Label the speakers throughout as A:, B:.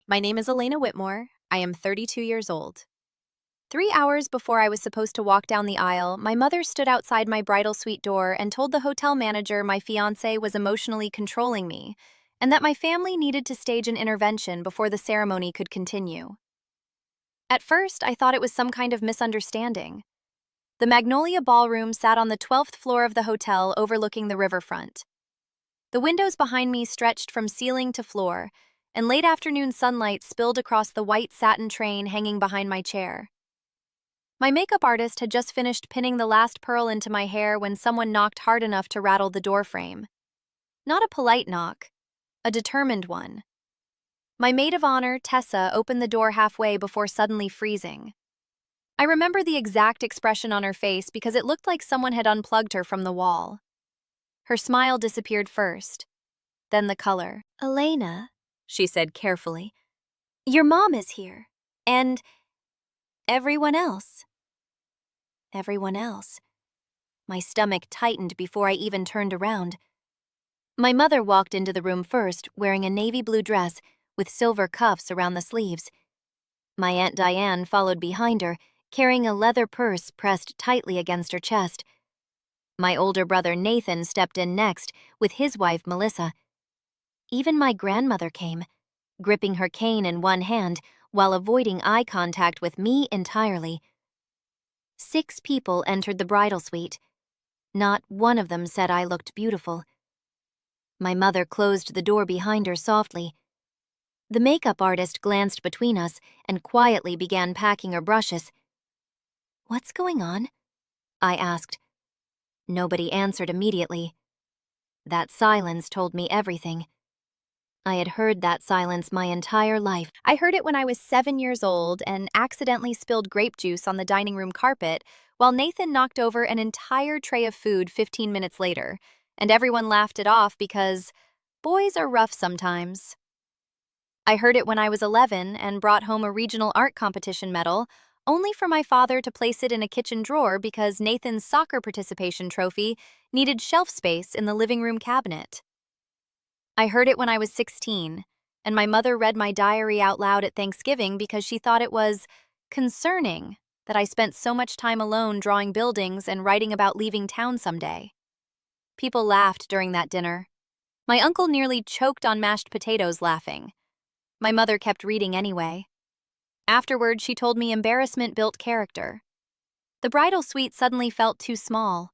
A: My name is Elena Whitmore. I am 32 years old. 3 hours before I was supposed to walk down the aisle, my mother stood outside my bridal suite door and told the hotel manager my fiancé was emotionally controlling me and that my family needed to stage an intervention before the ceremony could continue. At first, I thought it was some kind of misunderstanding. The Magnolia Ballroom sat on the 12th floor of the hotel overlooking the riverfront. The windows behind me stretched from ceiling to floor, and late afternoon sunlight spilled across the white satin train hanging behind my chair. My makeup artist had just finished pinning the last pearl into my hair when someone knocked hard enough to rattle the doorframe. Not a polite knock, a determined one. My maid of honor, Tessa, opened the door halfway before suddenly freezing. I remember the exact expression on her face because it looked like someone had unplugged her from the wall. Her smile disappeared first, then the color. "Elena," she said carefully, "your mom is here. And everyone else." Everyone else. My stomach tightened before I even turned around. My mother walked into the room first, wearing a navy blue dress with silver cuffs around the sleeves. My Aunt Diane followed behind her, carrying a leather purse pressed tightly against her chest. My older brother Nathan stepped in next, with his wife Melissa. Even my grandmother came, gripping her cane in one hand while avoiding eye contact with me entirely. 6 people entered the bridal suite. Not one of them said I looked beautiful. My mother closed the door behind her softly. The makeup artist glanced between us and quietly began packing her brushes. "What's going on?" I asked. Nobody answered immediately. That silence told me everything. I had heard that silence my entire life. I heard it when I was 7 years old and accidentally spilled grape juice on the dining room carpet while Nathan knocked over an entire tray of food 15 minutes later, and everyone laughed it off because boys are rough sometimes. I heard it when I was 11 and brought home a regional art competition medal, only for my father to place it in a kitchen drawer because Nathan's soccer participation trophy needed shelf space in the living room cabinet. I heard it when I was 16, and my mother read my diary out loud at Thanksgiving because she thought it was concerning that I spent so much time alone drawing buildings and writing about leaving town someday. People laughed during that dinner. My uncle nearly choked on mashed potatoes laughing. My mother kept reading anyway. Afterward, she told me embarrassment built character. The bridal suite suddenly felt too small.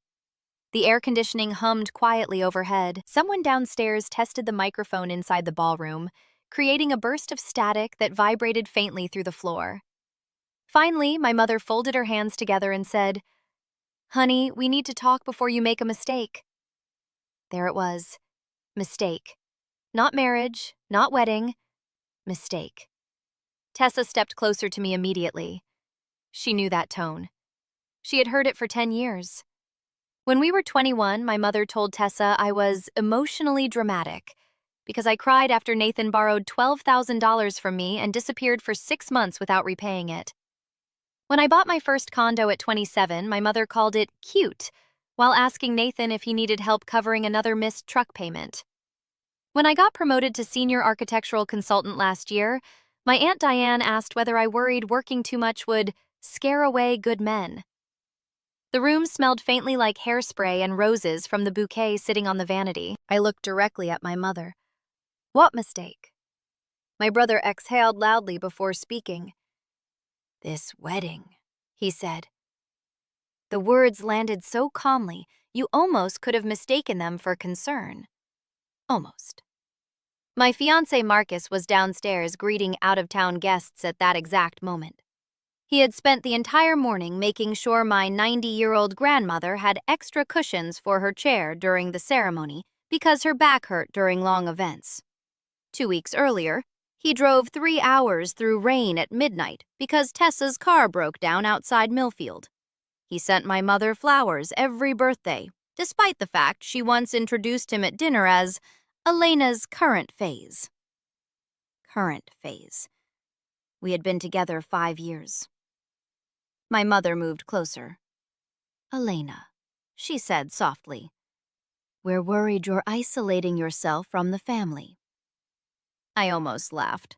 A: The air conditioning hummed quietly overhead. Someone downstairs tested the microphone inside the ballroom, creating a burst of static that vibrated faintly through the floor. Finally, my mother folded her hands together and said, "Honey, we need to talk before you make a mistake." There it was. Mistake. Not marriage, not wedding. Mistake. Tessa stepped closer to me immediately. She knew that tone. She had heard it for 10 years. When we were 21, my mother told Tessa I was emotionally dramatic because I cried after Nathan borrowed $12,000 from me and disappeared for 6 months without repaying it. When I bought my first condo at 27, my mother called it cute, while asking Nathan if he needed help covering another missed truck payment. When I got promoted to senior architectural consultant last year, my Aunt Diane asked whether I worried working too much would scare away good men. The room smelled faintly like hairspray and roses from the bouquet sitting on the vanity. I looked directly at my mother. "What mistake?" My brother exhaled loudly before speaking. "This wedding," he said. The words landed so calmly, you almost could have mistaken them for concern. Almost. My fiancé Marcus was downstairs greeting out-of-town guests at that exact moment. He had spent the entire morning making sure my 90-year-old grandmother had extra cushions for her chair during the ceremony because her back hurt during long events. 2 weeks earlier, he drove 3 hours through rain at midnight because Tessa's car broke down outside Millfield. He sent my mother flowers every birthday, despite the fact she once introduced him at dinner as Elena's current phase. Current phase. We had been together 5 years. My mother moved closer. "Elena," she said softly, "we're worried you're isolating yourself from the family." I almost laughed.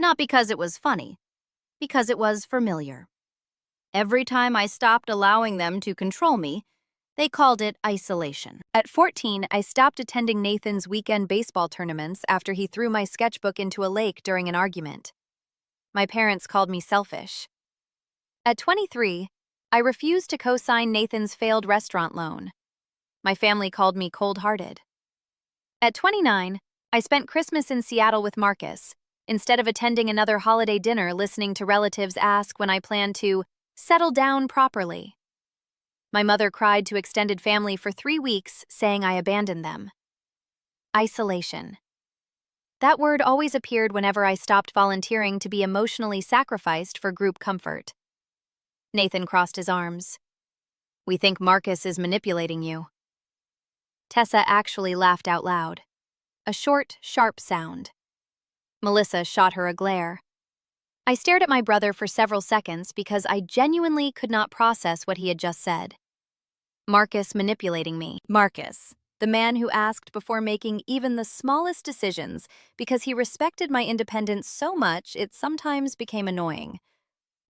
A: Not because it was funny, because it was familiar. Every time I stopped allowing them to control me, they called it isolation. At 14, I stopped attending Nathan's weekend baseball tournaments after he threw my sketchbook into a lake during an argument. My parents called me selfish. At 23, I refused to co-sign Nathan's failed restaurant loan. My family called me cold-hearted. At 29, I spent Christmas in Seattle with Marcus, instead of attending another holiday dinner listening to relatives ask when I planned to settle down properly. My mother cried to extended family for 3 weeks, saying I abandoned them. Isolation. That word always appeared whenever I stopped volunteering to be emotionally sacrificed for group comfort. Nathan crossed his arms. We think Marcus is manipulating you. Tessa actually laughed out loud. A short, sharp sound. Melissa shot her a glare. I stared at my brother for several seconds because I genuinely could not process what he had just said. Marcus manipulating me. Marcus, the man who asked before making even the smallest decisions because he respected my independence so much it sometimes became annoying.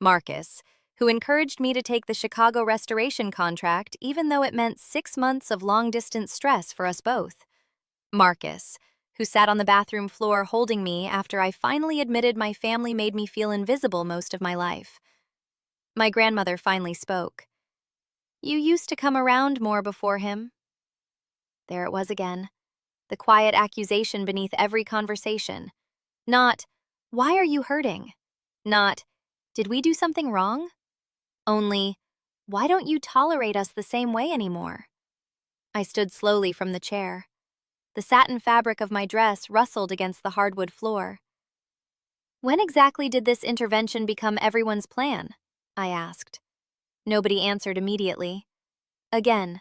A: Marcus, who encouraged me to take the Chicago restoration contract even though it meant 6 months of long-distance stress for us both. Marcus, who sat on the bathroom floor holding me after I finally admitted my family made me feel invisible most of my life. My grandmother finally spoke. You used to come around more before him. There it was again, the quiet accusation beneath every conversation. Not, why are you hurting? Not, did we do something wrong? Only, why don't you tolerate us the same way anymore? I stood slowly from the chair. The satin fabric of my dress rustled against the hardwood floor. When exactly did this intervention become everyone's plan? I asked. Nobody answered immediately. Again,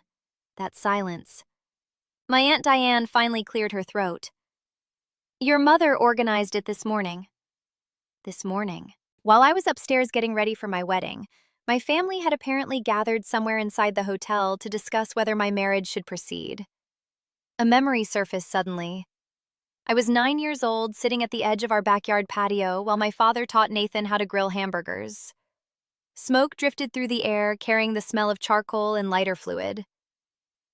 A: that silence. My Aunt Diane finally cleared her throat. Your mother organized it this morning. This morning. While I was upstairs getting ready for my wedding, my family had apparently gathered somewhere inside the hotel to discuss whether my marriage should proceed. A memory surfaced suddenly. I was 9 years old, sitting at the edge of our backyard patio while my father taught Nathan how to grill hamburgers. Smoke drifted through the air, carrying the smell of charcoal and lighter fluid.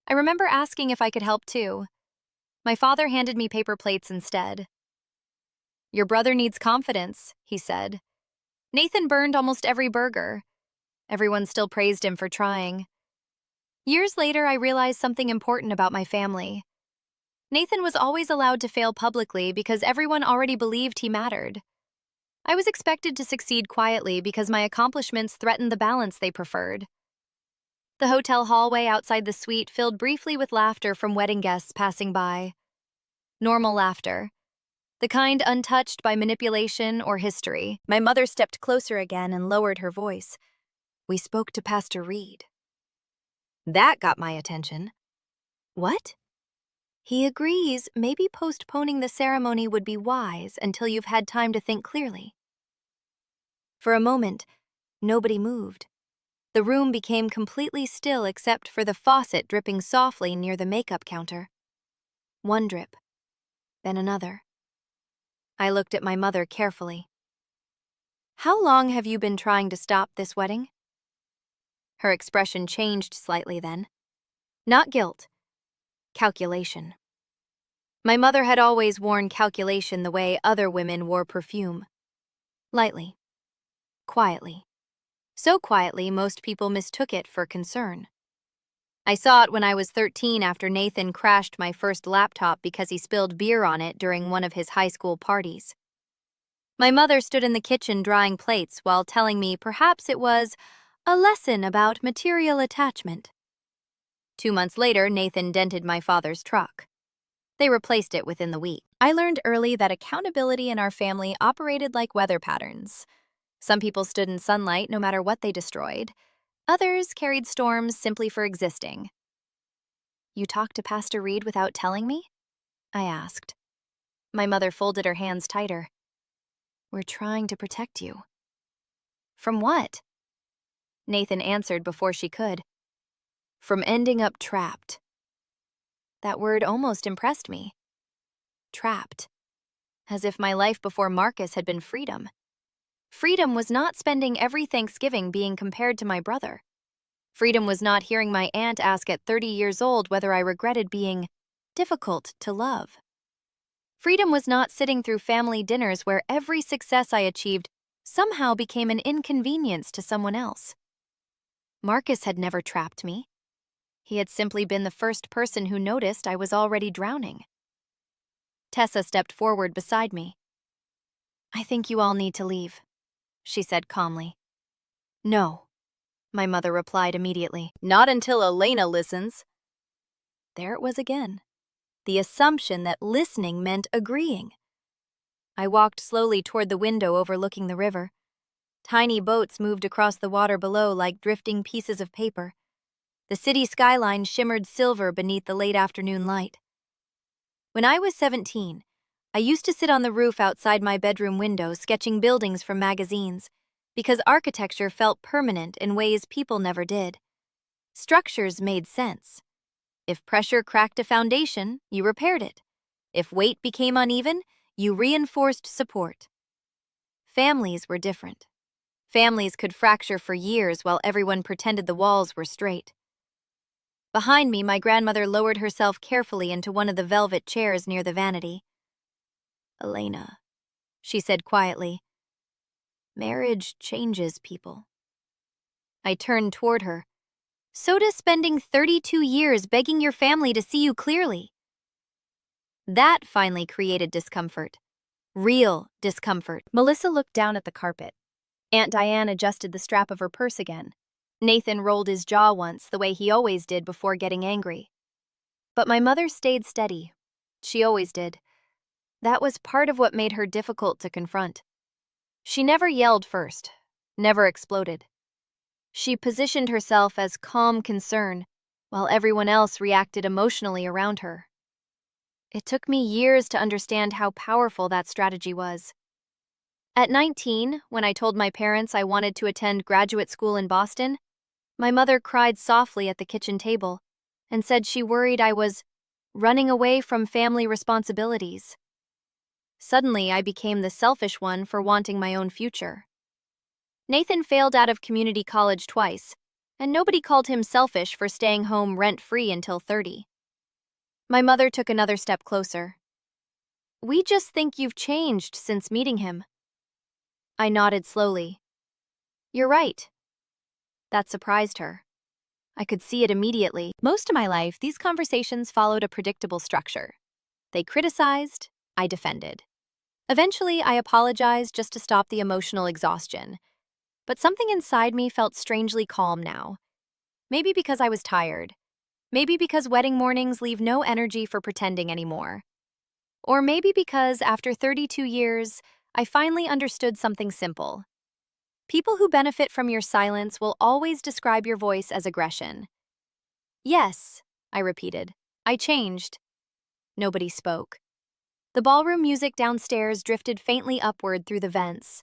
A: I remember asking if I could help too. My father handed me paper plates instead. Your brother needs confidence, he said. Nathan burned almost every burger. Everyone still praised him for trying. Years later, I realized something important about my family. Nathan was always allowed to fail publicly because everyone already believed he mattered. I was expected to succeed quietly because my accomplishments threatened the balance they preferred. The hotel hallway outside the suite filled briefly with laughter from wedding guests passing by. Normal laughter. The kind untouched by manipulation or history. My mother stepped closer again and lowered her voice. We spoke to Pastor Reed. That got my attention. What? He agrees maybe postponing the ceremony would be wise until you've had time to think clearly. For a moment, nobody moved. The room became completely still except for the faucet dripping softly near the makeup counter. One drip, then another. I looked at my mother carefully. How long have you been trying to stop this wedding? Her expression changed slightly then. Not guilt. Calculation. My mother had always worn calculation the way other women wore perfume. Lightly. Quietly. So quietly, most people mistook it for concern. I saw it when I was 13 after Nathan crashed my first laptop because he spilled beer on it during one of his high school parties. My mother stood in the kitchen drying plates while telling me perhaps it was a lesson about material attachment. 2 months later, Nathan dented my father's truck. They replaced it within the week. I learned early that accountability in our family operated like weather patterns. Some people stood in sunlight no matter what they destroyed. Others carried storms simply for existing. You talked to Pastor Reed without telling me? I asked. My mother folded her hands tighter. We're trying to protect you. From what? Nathan answered before she could. From ending up trapped. That word almost impressed me. Trapped. as if my life before Marcus had been freedom. Freedom was not spending every Thanksgiving being compared to my brother. Freedom was not hearing my aunt ask at 30 years old whether I regretted being difficult to love. Freedom was not sitting through family dinners where every success I achieved somehow became an inconvenience to someone else. Marcus had never trapped me. He had simply been the first person who noticed I was already drowning. Tessa stepped forward beside me. "I think you all need to leave," she said calmly. "No," my mother replied immediately. "Not until Elena listens." There it was again. The assumption that listening meant agreeing. I walked slowly toward the window overlooking the river. Tiny boats moved across the water below like drifting pieces of paper. The city skyline shimmered silver beneath the late afternoon light. When I was 17, I used to sit on the roof outside my bedroom window sketching buildings from magazines, because architecture felt permanent in ways people never did. Structures made sense. If pressure cracked a foundation, you repaired it. If weight became uneven, you reinforced support. Families were different. Families could fracture for years while everyone pretended the walls were straight. Behind me, my grandmother lowered herself carefully into one of the velvet chairs near the vanity. "Elena," she said quietly, "marriage changes people." I turned toward her. "So does spending 32 years begging your family to see you clearly." That finally created discomfort. Real discomfort. Melissa looked down at the carpet. Aunt Diane adjusted the strap of her purse again. Nathan rolled his jaw once, the way he always did before getting angry. But my mother stayed steady. She always did. That was part of what made her difficult to confront. She never yelled first, never exploded. She positioned herself as calm concern, while everyone else reacted emotionally around her. It took me years to understand how powerful that strategy was. At 19, when I told my parents I wanted to attend graduate school in Boston, my mother cried softly at the kitchen table and said she worried I was running away from family responsibilities. Suddenly, I became the selfish one for wanting my own future. Nathan failed out of community college twice, and nobody called him selfish for staying home rent-free until 30. My mother took another step closer. "We just think you've changed since meeting him." I nodded slowly. "You're right." That surprised her. I could see it immediately. Most of my life, these conversations followed a predictable structure. They criticized, I defended. Eventually, I apologized just to stop the emotional exhaustion. But something inside me felt strangely calm now. Maybe because I was tired. Maybe because wedding mornings leave no energy for pretending anymore. Or maybe because, after 32 years, I finally understood something simple. People who benefit from your silence will always describe your voice as aggression. "Yes," I repeated. "I changed." Nobody spoke. The ballroom music downstairs drifted faintly upward through the vents.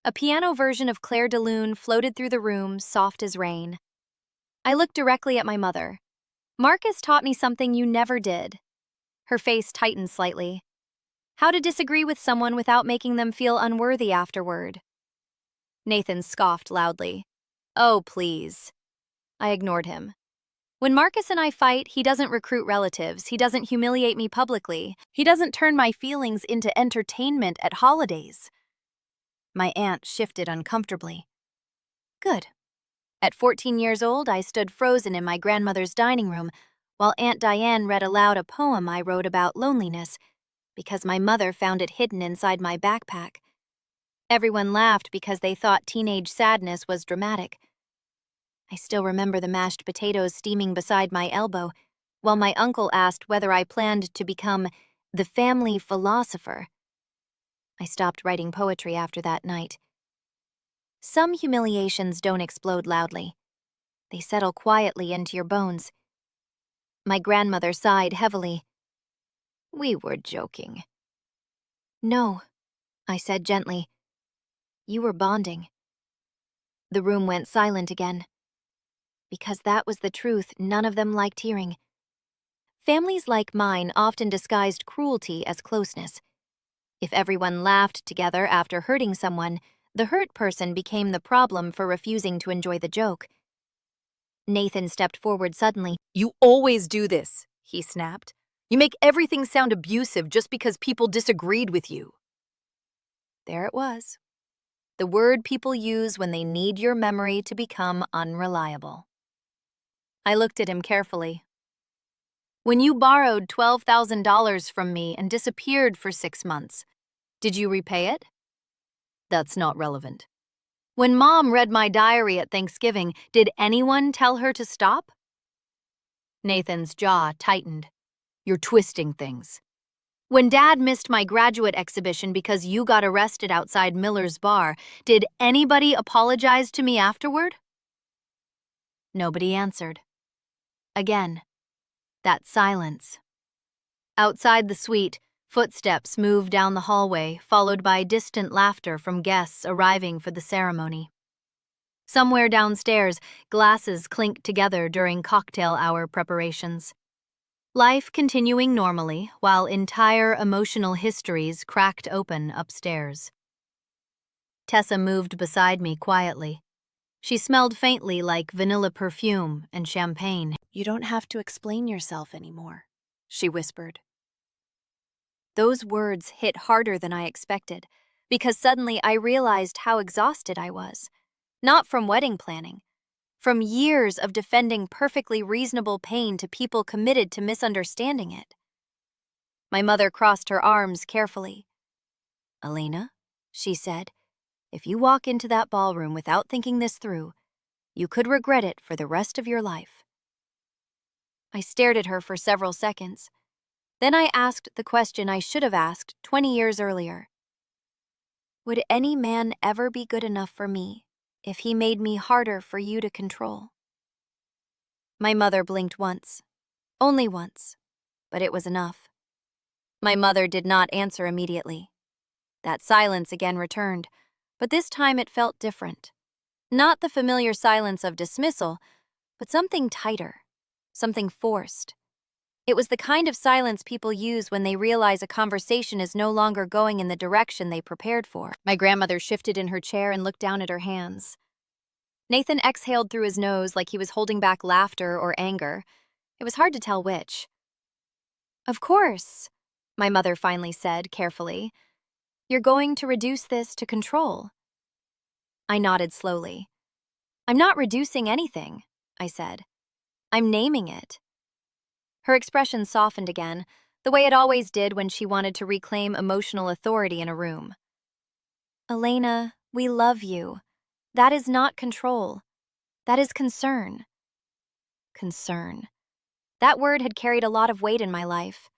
A: A piano version of Claire de Lune floated through the room, soft as rain. I looked directly at my mother. "Marcus taught me something you never did." Her face tightened slightly. "How to disagree with someone without making them feel unworthy afterward." Nathan scoffed loudly. "Oh, please." I ignored him. "When Marcus and I fight, he doesn't recruit relatives. He doesn't humiliate me publicly. He doesn't turn my feelings into entertainment at holidays." My aunt shifted uncomfortably. Good. At 14 years old, I stood frozen in my grandmother's dining room while Aunt Diane read aloud a poem I wrote about loneliness because my mother found it hidden inside my backpack. Everyone laughed because they thought teenage sadness was dramatic. I still remember the mashed potatoes steaming beside my elbow while my uncle asked whether I planned to become the family philosopher. I stopped writing poetry after that night. Some humiliations don't explode loudly. They settle quietly into your bones. My grandmother sighed heavily. "We were joking." "No," I said gently. "You were bonding." The room went silent again. Because that was the truth none of them liked hearing. Families like mine often disguised cruelty as closeness. If everyone laughed together after hurting someone, the hurt person became the problem for refusing to enjoy the joke. Nathan stepped forward suddenly.
B: "You always do this," he snapped. "You make everything sound abusive just because people disagreed with you."
A: There it was. The word people use when they need your memory to become unreliable. I looked at him carefully. "When you borrowed $12,000 from me and disappeared for 6 months, did you repay it?"
B: "That's not relevant."
A: "When Mom read my diary at Thanksgiving, did anyone tell her to stop?" Nathan's jaw tightened.
B: "You're twisting things."
A: "When Dad missed my graduate exhibition because you got arrested outside Miller's bar, did anybody apologize to me afterward?" Nobody answered. Again, that silence. Outside the suite, footsteps moved down the hallway, followed by distant laughter from guests arriving for the ceremony. Somewhere downstairs, glasses clinked together during cocktail hour preparations. Life continuing normally, while entire emotional histories cracked open upstairs. Tessa moved beside me quietly. She smelled faintly like vanilla perfume and champagne. "You don't have to explain yourself anymore," she whispered. Those words hit harder than I expected, because suddenly I realized how exhausted I was. Not from wedding planning, from years of defending perfectly reasonable pain to people committed to misunderstanding it. My mother crossed her arms carefully. "Elena," she said, "if you walk into that ballroom without thinking this through, you could regret it for the rest of your life." I stared at her for several seconds. Then I asked the question I should have asked 20 years earlier. Would any man ever be good enough for me if he made me harder for you to control? My mother blinked once. Only once. But it was enough. My mother did not answer immediately. That silence again returned, but this time it felt different. Not the familiar silence of dismissal, but something tighter, something forced. It was the kind of silence people use when they realize a conversation is no longer going in the direction they prepared for. My grandmother shifted in her chair and looked down at her hands. Nathan exhaled through his nose like he was holding back laughter or anger. It was hard to tell which. "Of course," my mother finally said carefully. "You're going to reduce this to control." I nodded slowly. "I'm not reducing anything," I said. "I'm naming it." Her expression softened again, the way it always did when she wanted to reclaim emotional authority in a room. "Elena, we love you. That is not control. That is concern." Concern. That word had carried a lot of weight in my life.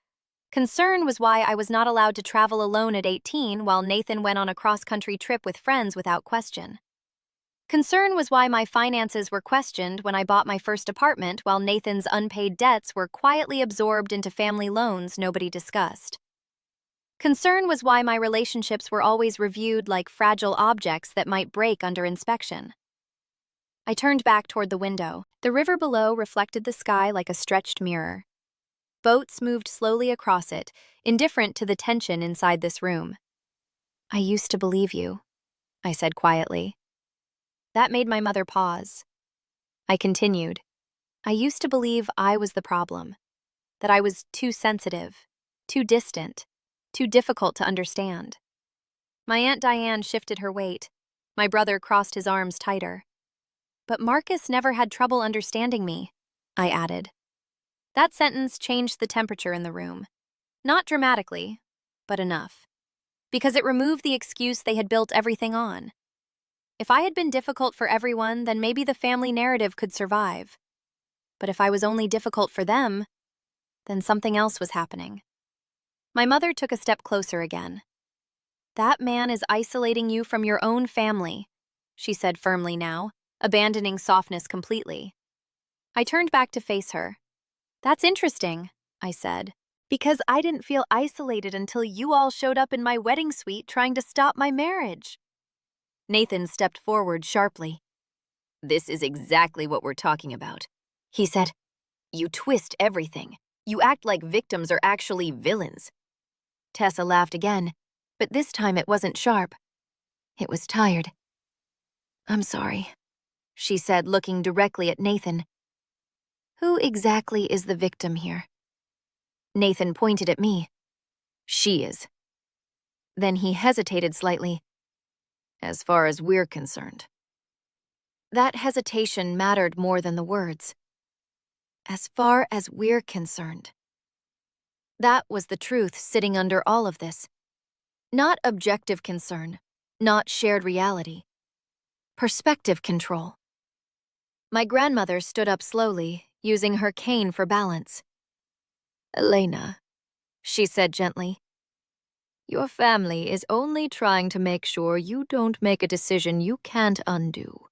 A: Concern was why I was not allowed to travel alone at 18 while Nathan went on a cross-country trip with friends without question. Concern was why my finances were questioned when I bought my first apartment while Nathan's unpaid debts were quietly absorbed into family loans nobody discussed. Concern was why my relationships were always reviewed like fragile objects that might break under inspection. I turned back toward the window. The river below reflected the sky like a stretched mirror. Boats moved slowly across it, indifferent to the tension inside this room. "I used to believe you," I said quietly. That made my mother pause. I continued. "I used to believe I was the problem, that I was too sensitive, too distant, too difficult to understand." My Aunt Diane shifted her weight. My brother crossed his arms tighter. "But Marcus never had trouble understanding me," I added. That sentence changed the temperature in the room. Not dramatically, but enough. Because it removed the excuse they had built everything on. If I had been difficult for everyone, then maybe the family narrative could survive. But if I was only difficult for them, then something else was happening. My mother took a step closer again. "That man is isolating you from your own family," she said firmly now, abandoning softness completely. I turned back to face her. "That's interesting," I said, "because I didn't feel isolated until you all showed up in my wedding suite trying to stop my marriage." Nathan stepped forward sharply.
B: "This is exactly what we're talking about,"
A: he said.
B: "You twist everything. You act like victims are actually villains."
A: Tessa laughed again.
B: But this time it wasn't sharp. It was tired. "I'm sorry," she said, looking directly at Nathan. "Who exactly is the victim here?" Nathan pointed at me. "She is." Then he hesitated slightly. "As far as we're concerned." That hesitation mattered more than the words. As far as we're concerned. That was the truth sitting under all of this. Not objective concern, not shared reality. Perspective control. My grandmother stood up slowly, using her cane for balance. "Elena," she said gently, "your family is only trying to make sure you don't make a decision you can't undo."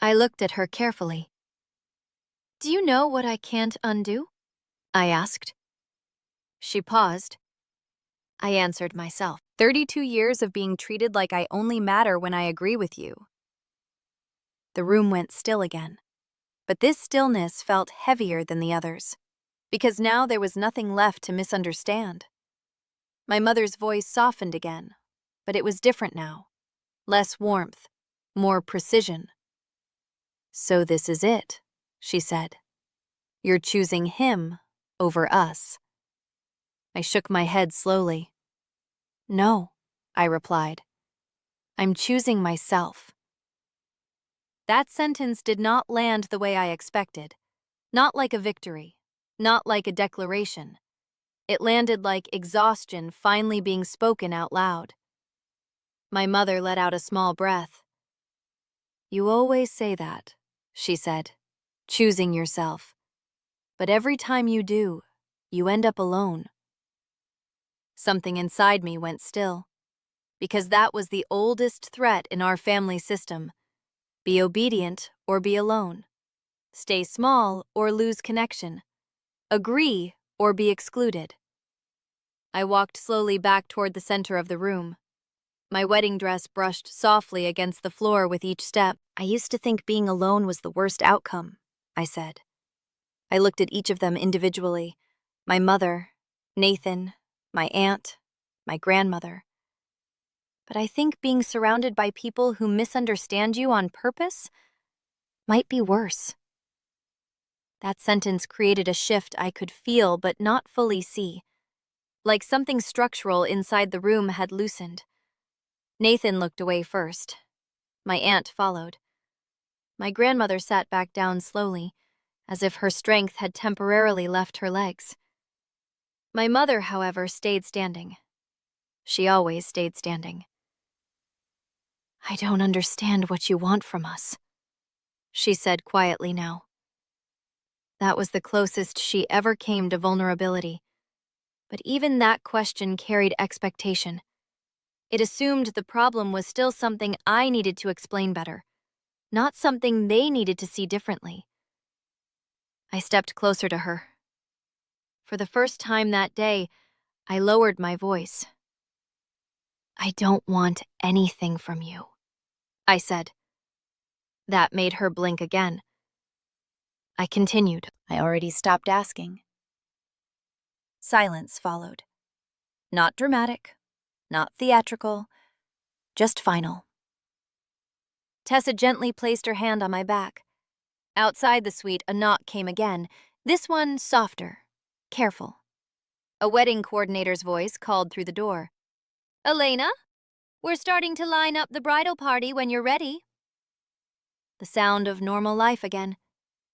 B: I looked at her carefully. "Do you know what I can't undo?" I asked. She paused. I answered myself.
A: 32 years of being treated like I only matter when I agree with you. The room went still again. But this stillness felt heavier than the others, because now there was nothing left to misunderstand. My mother's voice softened again, but it was different now. Less warmth, more precision. "So this is it," she said. "You're choosing him over us." I shook my head slowly. "No," I replied. "I'm choosing myself." That sentence did not land the way I expected. Not like a victory, not like a declaration. It landed like exhaustion finally being spoken out loud. My mother let out a small breath. "You always say that," she said, "choosing yourself. But every time you do, you end up alone." Something inside me went still, because that was the oldest threat in our family system. Be obedient or be alone. Stay small or lose connection. Agree or be excluded. I walked slowly back toward the center of the room. My wedding dress brushed softly against the floor with each step. "I used to think being alone was the worst outcome," I said. I looked at each of them individually. My mother, Nathan, my aunt, my grandmother. But I think being surrounded by people who misunderstand you on purpose might be worse. That sentence created a shift I could feel but not fully see. Like something structural inside the room had loosened. Nathan looked away first. My aunt followed. My grandmother sat back down slowly, as if her strength had temporarily left her legs. My mother, however, stayed standing. She always stayed standing. "I don't understand what you want from us," she said quietly now. That was the closest she ever came to vulnerability. But even that question carried expectation. It assumed the problem was still something I needed to explain better, not something they needed to see differently. I stepped closer to her. For the first time that day, I lowered my voice. "I don't want anything from you," I said. That made her blink again. I continued. "I already stopped asking." Silence followed. Not dramatic, not theatrical, just final. Tessa gently placed her hand on my back. Outside the suite, a knock came again, this one softer, careful. A wedding coordinator's voice called through the door. "Elena, we're starting to line up the bridal party when you're ready." The sound of normal life again,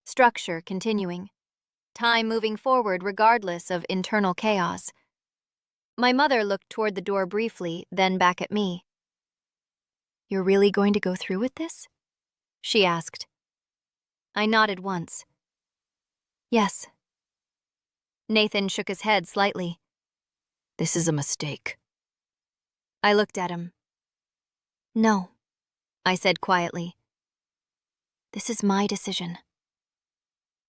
A: structure continuing, time moving forward regardless of internal chaos. My mother looked toward the door briefly, then back at me. "You're really going to go through with this?" she asked. I nodded once. "Yes." Nathan shook his head slightly. "This is a mistake." I looked at him. "No," I said quietly. "This is my decision."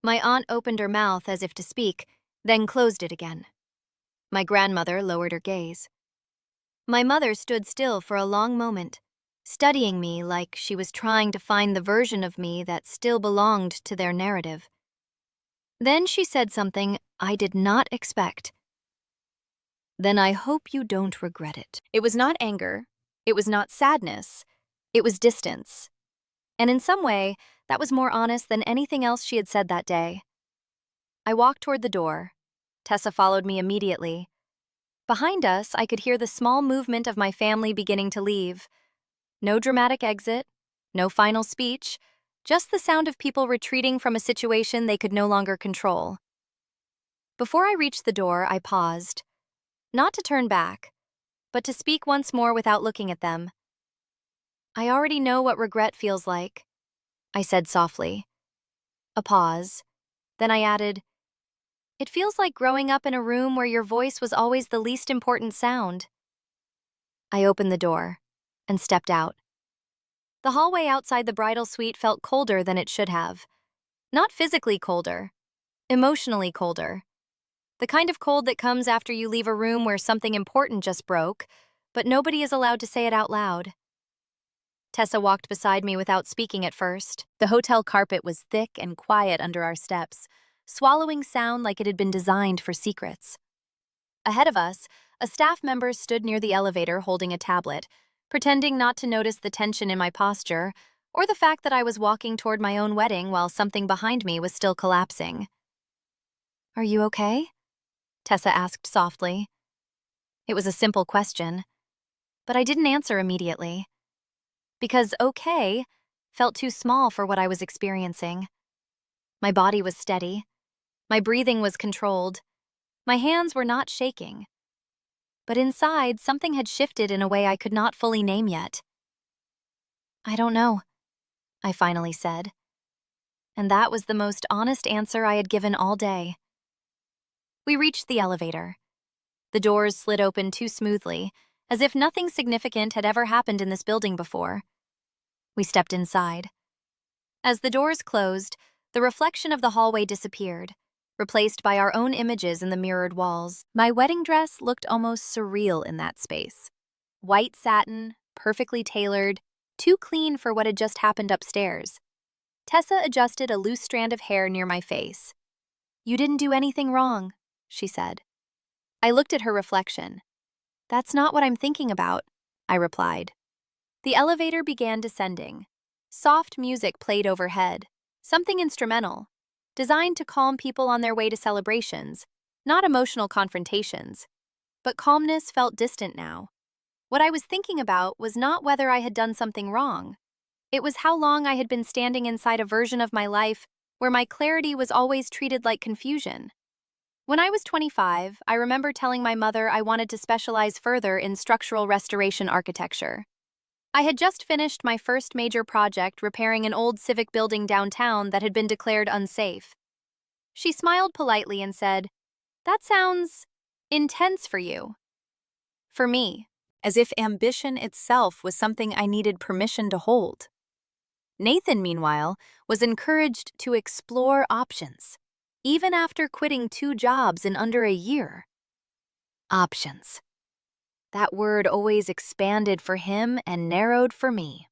A: My aunt opened her mouth as if to speak, then closed it again. My grandmother lowered her gaze. My mother stood still for a long moment, studying me like she was trying to find the version of me that still belonged to their narrative. Then she said something I did not expect. Then I hope you don't regret it. It was not anger. It was not sadness. It was distance. And in some way, that was more honest than anything else she had said that day. I walked toward the door. Tessa followed me immediately. Behind us, I could hear the small movement of my family beginning to leave. No dramatic exit, no final speech, just the sound of people retreating from a situation they could no longer control. Before I reached the door, I paused. Not to turn back, but to speak once more without looking at them. I already know what regret feels like, I said softly. A pause. Then I added, it feels like growing up in a room where your voice was always the least important sound. I opened the door and stepped out. The hallway outside the bridal suite felt colder than it should have. Not physically colder, emotionally colder. The kind of cold that comes after you leave a room where something important just broke, but nobody is allowed to say it out loud. Tessa walked beside me without speaking at first. The hotel carpet was thick and quiet under our steps, swallowing sound like it had been designed for secrets. Ahead of us, a staff member stood near the elevator holding a tablet, pretending not to notice the tension in my posture or the fact that I was walking toward my own wedding while something behind me was still collapsing. Are you okay? Tessa asked softly. It was a simple question, but I didn't answer immediately. Because okay felt too small for what I was experiencing. My body was steady. My breathing was controlled. My hands were not shaking. But inside, something had shifted in a way I could not fully name yet. I don't know, I finally said. And that was the most honest answer I had given all day. We reached the elevator. The doors slid open too smoothly, as if nothing significant had ever happened in this building before. We stepped inside. As the doors closed, the reflection of the hallway disappeared, replaced by our own images in the mirrored walls. My wedding dress looked almost surreal in that space. White satin, perfectly tailored, too clean for what had just happened upstairs. Tessa adjusted a loose strand of hair near my face. You didn't do anything wrong, she said. I looked at her reflection. That's not what I'm thinking about, I replied. The elevator began descending. Soft music played overhead, something instrumental, designed to calm people on their way to celebrations, not emotional confrontations. But calmness felt distant now. What I was thinking about was not whether I had done something wrong. It was how long I had been standing inside a version of my life where my clarity was always treated like confusion. When I was 25, I remember telling my mother I wanted to specialize further in structural restoration architecture. I had just finished my first major project repairing an old civic building downtown that had been declared unsafe. She smiled politely and said, that sounds intense for you. For me, as if ambition itself was something I needed permission to hold. Nathan, meanwhile, was encouraged to explore options, even after quitting 2 jobs in under a year. Options. That word always expanded for him and narrowed for me.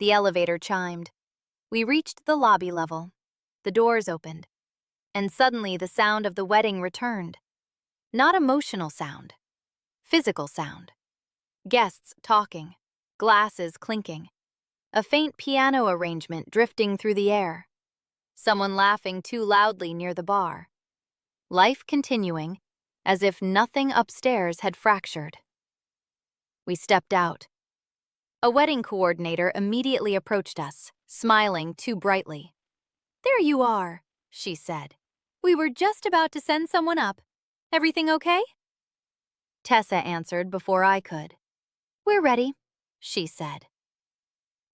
A: The elevator chimed. We reached the lobby level. The doors opened. And suddenly the sound of the wedding returned. Not emotional sound. Physical sound. Guests talking. Glasses clinking. A faint piano arrangement drifting through the air. Someone laughing too loudly near the bar. Life continuing, as if nothing upstairs had fractured. We stepped out. A wedding coordinator immediately approached us, smiling too brightly. There you are, she said. We were just about to send someone up. Everything okay? Tessa answered before I could. We're ready, she said.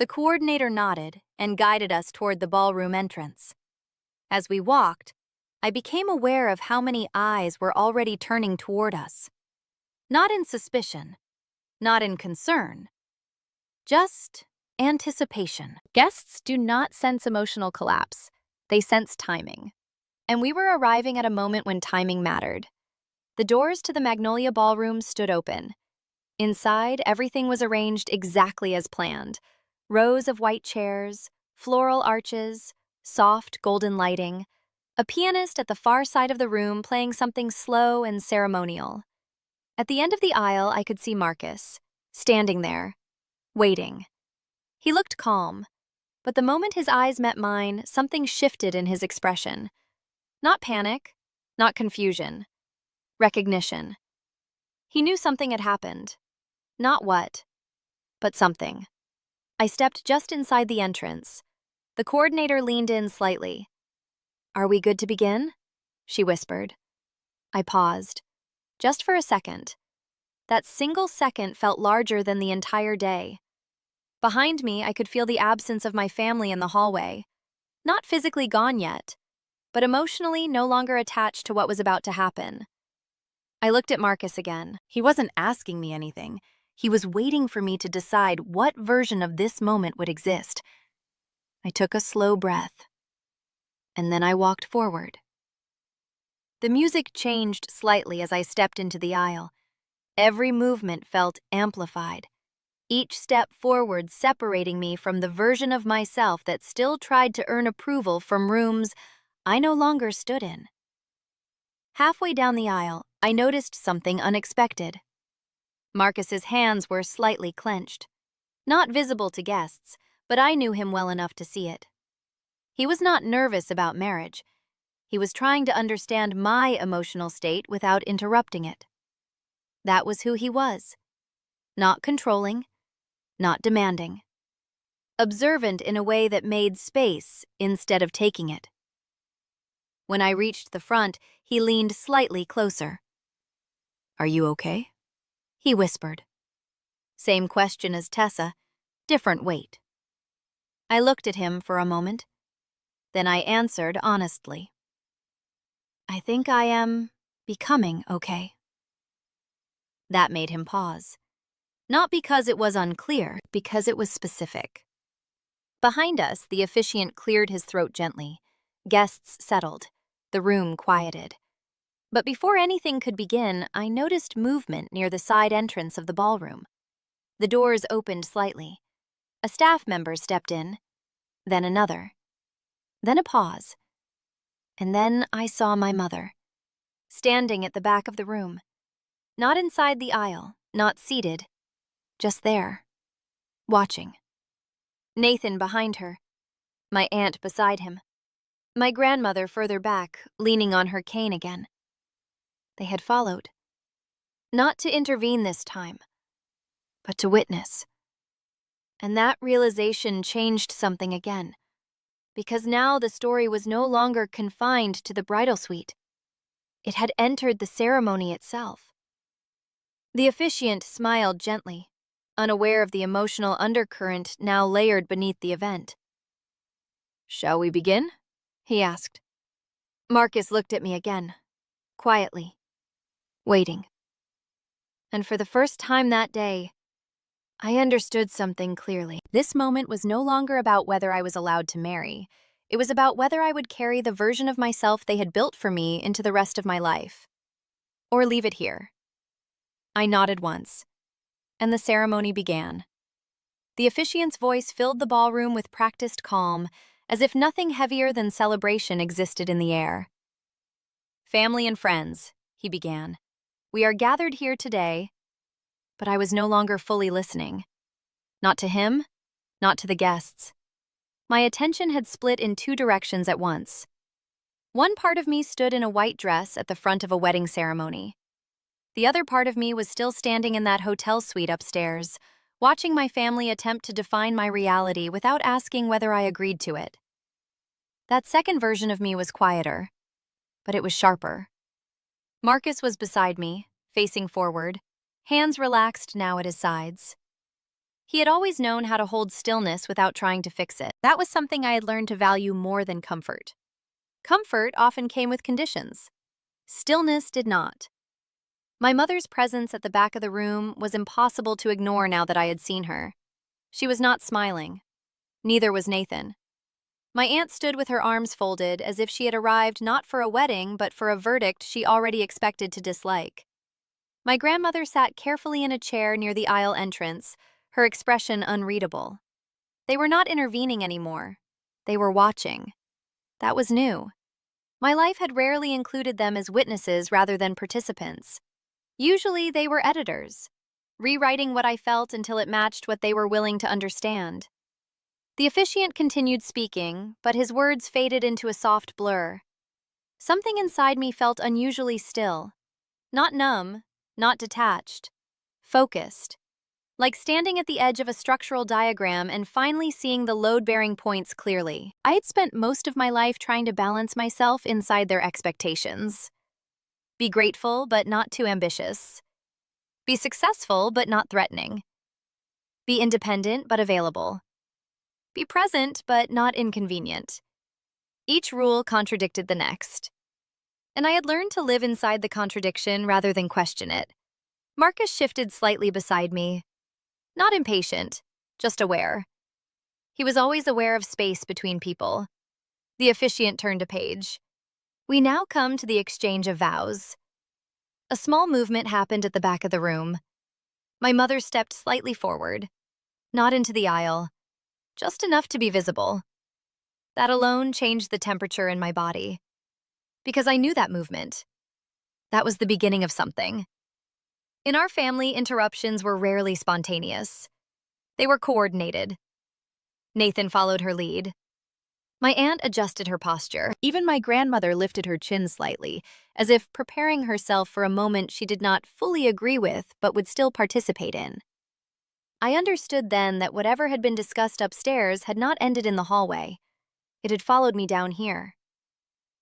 A: The coordinator nodded and guided us toward the ballroom entrance. As we walked, I became aware of how many eyes were already turning toward us. Not in suspicion, not in concern, just anticipation. Guests do not sense emotional collapse. They sense timing. And we were arriving at a moment when timing mattered. The doors to the Magnolia Ballroom stood open. Inside, everything was arranged exactly as planned. Rows of white chairs, floral arches, soft golden lighting, a pianist at the far side of the room playing something slow and ceremonial. At the end of the aisle, I could see Marcus, standing there, waiting. He looked calm, but the moment his eyes met mine, something shifted in his expression. Not panic, not confusion, recognition. He knew something had happened. Not what, but something. I stepped just inside the entrance. The coordinator leaned in slightly. "Are we good to begin?" she whispered. I paused, just for a second. That single second felt larger than the entire day. Behind me, I could feel the absence of my family in the hallway. Not physically gone yet, but emotionally no longer attached to what was about to happen. I looked at Marcus again. He wasn't asking me anything. He was waiting for me to decide what version of this moment would exist. I took a slow breath, and then I walked forward. The music changed slightly as I stepped into the aisle. Every movement felt amplified, each step forward separating me from the version of myself that still tried to earn approval from rooms I no longer stood in. Halfway down the aisle, I noticed something unexpected. Marcus's hands were slightly clenched. Not visible to guests, but I knew him well enough to see it. He was not nervous about marriage. He was trying to understand my emotional state without interrupting it. That was who he was. Not controlling, not demanding. Observant in a way that made space instead of taking it. When I reached the front, he leaned slightly closer. "Are you okay?" he whispered. Same question as Tessa, different weight. I looked at him for a moment. Then I answered honestly. "I think I am becoming okay." That made him pause. Not because it was unclear, because it was specific. Behind us, the officiant cleared his throat gently. Guests settled. The room quieted. But before anything could begin, I noticed movement near the side entrance of the ballroom. The doors opened slightly. A staff member stepped in, then another. Then a pause. And then I saw my mother, standing at the back of the room. Not inside the aisle, not seated, just there, watching. Nathan behind her, my aunt beside him, my grandmother further back, leaning on her cane again. They had followed. Not to intervene this time, but to witness. And that realization changed something again, because now the story was no longer confined to the bridal suite. It had entered the ceremony itself. The officiant smiled gently, unaware of the emotional undercurrent now layered beneath the event. "Shall we begin?" he asked. Marcus looked at me again, quietly, waiting. And for the first time that day, I understood something clearly. This moment was no longer about whether I was allowed to marry. It was about whether I would carry the version of myself they had built for me into the rest of my life. Or leave it here. I nodded once, and the ceremony began. The officiant's voice filled the ballroom with practiced calm, as if nothing heavier than celebration existed in the air. "Family and friends," he began, "we are gathered here today." But I was no longer fully listening. Not to him, not to the guests. My attention had split in two directions at once. One part of me stood in a white dress at the front of a wedding ceremony. The other part of me was still standing in that hotel suite upstairs, watching my family attempt to define my reality without asking whether I agreed to it. That second version of me was quieter, but it was sharper. Marcus was beside me, facing forward, hands relaxed now at his sides. He had always known how to hold stillness without trying to fix it. That was something I had learned to value more than comfort. Comfort often came with conditions. Stillness did not. My mother's presence at the back of the room was impossible to ignore now that I had seen her. She was not smiling. Neither was Nathan. My aunt stood with her arms folded as if she had arrived not for a wedding but for a verdict she already expected to dislike. My grandmother sat carefully in a chair near the aisle entrance, her expression unreadable. They were not intervening anymore. They were watching. That was new. My life had rarely included them as witnesses rather than participants. Usually, they were editors, rewriting what I felt until it matched what they were willing to understand. The officiant continued speaking, but his words faded into a soft blur. Something inside me felt unusually still. Not numb, not detached. Focused. Like standing at the edge of a structural diagram and finally seeing the load-bearing points clearly. I had spent most of my life trying to balance myself inside their expectations. Be grateful, but not too ambitious. Be successful, but not threatening. Be independent, but available. Be present, but not inconvenient. Each rule contradicted the next. And I had learned to live inside the contradiction rather than question it. Marcus shifted slightly beside me. Not impatient, just aware. He was always aware of space between people. The officiant turned a page. We now come to the exchange of vows. A small movement happened at the back of the room. My mother stepped slightly forward, not into the aisle, just enough to be visible. That alone changed the temperature in my body. Because I knew that movement. That was the beginning of something. In our family, interruptions were rarely spontaneous. They were coordinated. Nathan followed her lead. My aunt adjusted her posture. Even my grandmother lifted her chin slightly, as if preparing herself for a moment she did not fully agree with but would still participate in. I understood then that whatever had been discussed upstairs had not ended in the hallway. It had followed me down here.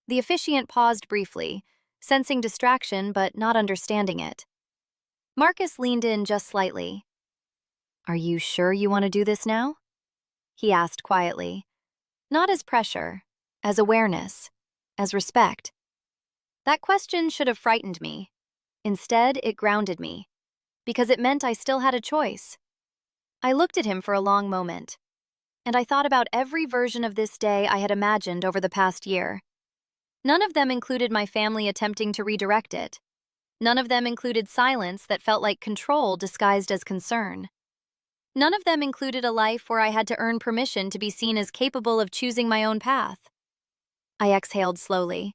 A: The officiant paused briefly, sensing distraction but not understanding it. Marcus leaned in just slightly. "Are you sure you want to do this now?" he asked quietly. Not as pressure, as awareness, as respect. That question should have frightened me. Instead, it grounded me, because it meant I still had a choice. I looked at him for a long moment, and I thought about every version of this day I had imagined over the past year. None of them included my family attempting to redirect it. None of them included silence that felt like control disguised as concern. None of them included a life where I had to earn permission to be seen as capable of choosing my own path. I exhaled slowly.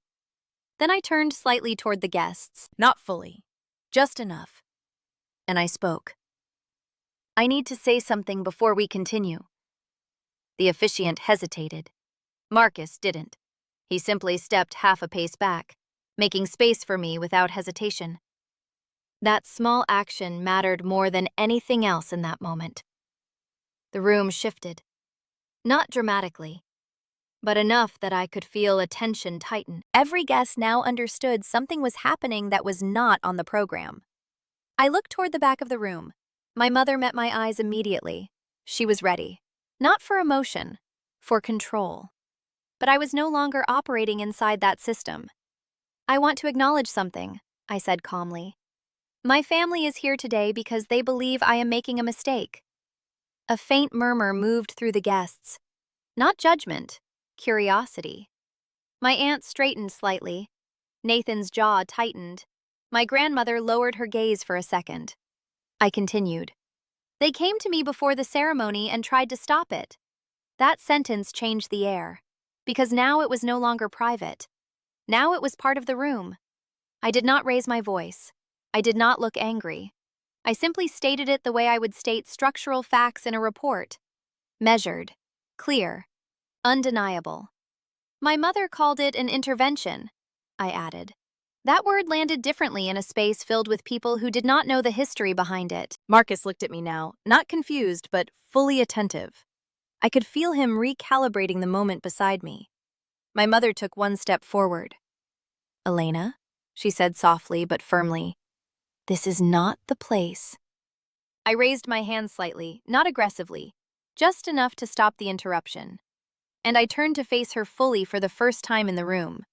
A: Then I turned slightly toward the guests. Not fully. Just enough. And I spoke. "I need to say something before we continue." The officiant hesitated. Marcus didn't. He simply stepped half a pace back, making space for me without hesitation. That small action mattered more than anything else in that moment. The room shifted. Not dramatically, but enough that I could feel attention tighten. Every guest now understood something was happening that was not on the program. I looked toward the back of the room. My mother met my eyes immediately. She was ready. Not for emotion, for control. But I was no longer operating inside that system. "I want to acknowledge something," I said calmly. "My family is here today because they believe I am making a mistake." A faint murmur moved through the guests. Not judgment, curiosity. My aunt straightened slightly. Nathan's jaw tightened. My grandmother lowered her gaze for a second. I continued. "They came to me before the ceremony and tried to stop it." That sentence changed the air, because now it was no longer private. Now it was part of the room. I did not raise my voice. I did not look angry. I simply stated it the way I would state structural facts in a report. Measured, clear, undeniable. My mother called it an intervention, I added. That word landed differently in a space filled with people who did not know the history behind it. Marcus looked at me now, not confused, but fully attentive. I could feel him recalibrating the moment beside me. My mother took one step forward. "Elena," she said softly but firmly, "this is not the place." I raised my hand slightly, not aggressively, just enough to stop the interruption. And I turned to face her fully for the first time in the room.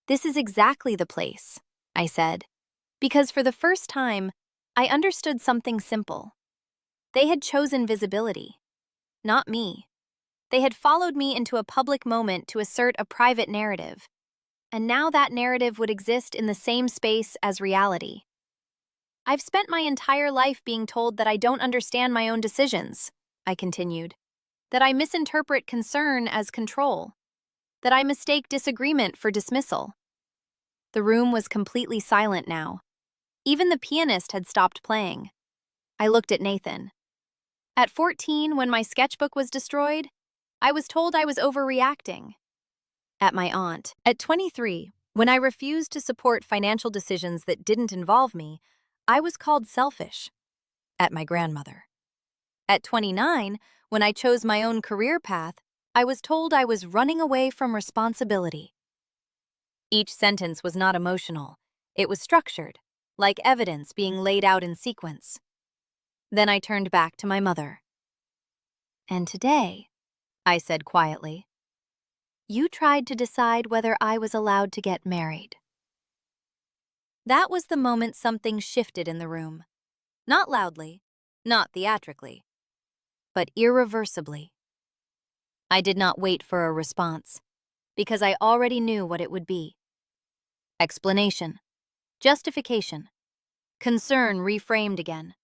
A: "This is exactly the place," I said, because for the first time, I understood something simple. They had chosen visibility, not me. They had followed me into a public moment to assert a private narrative, and now that narrative would exist in the same space as reality. "I've spent my entire life being told that I don't understand my own decisions," I continued, "that I misinterpret concern as control, that I mistake disagreement for dismissal." The room was completely silent now. Even the pianist had stopped playing. I looked at Nathan. At 14, when my sketchbook was destroyed, I was told I was overreacting. At my aunt. At 23, when I refused to support financial decisions that didn't involve me, I was called selfish. At my grandmother. At 29, when I chose my own career path, I was told I was running away from responsibility. Each sentence was not emotional. It was structured, like evidence being laid out in sequence. Then I turned back to my mother. "And today," I said quietly, "you tried to decide whether I was allowed to get married." That was the moment something shifted in the room. Not loudly, not theatrically, but irreversibly. I did not wait for a response, because I already knew what it would be. Explanation, justification, concern reframed again.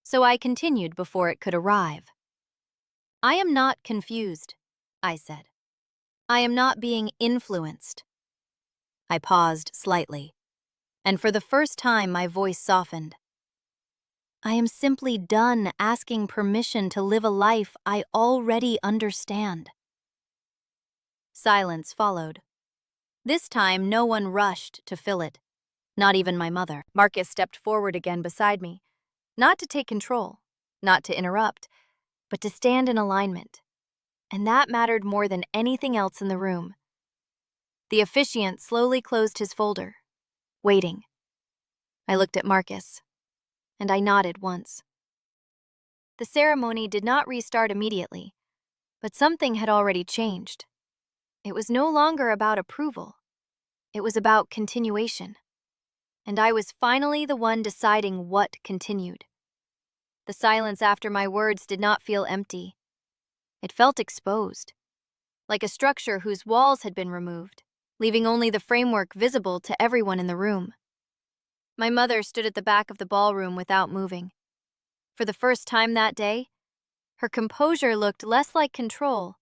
A: So I continued before it could arrive. "I am not confused," I said. "I am not being influenced." I paused slightly, and for the first time my voice softened. "I am simply done asking permission to live a life I already understand." Silence followed. This time no one rushed to fill it, not even my mother. Marcus stepped forward again beside me, not to take control, not to interrupt, but to stand in alignment. And that mattered more than anything else in the room. The officiant slowly closed his folder, waiting. I looked at Marcus, and I nodded once. The ceremony did not restart immediately, but something had already changed. It was no longer about approval. It was about continuation. And I was finally the one deciding what continued. The silence after my words did not feel empty. It felt exposed, like a structure whose walls had been removed, leaving only the framework visible to everyone in the room. My mother stood at the back of the ballroom without moving. For the first time that day, her composure looked less like control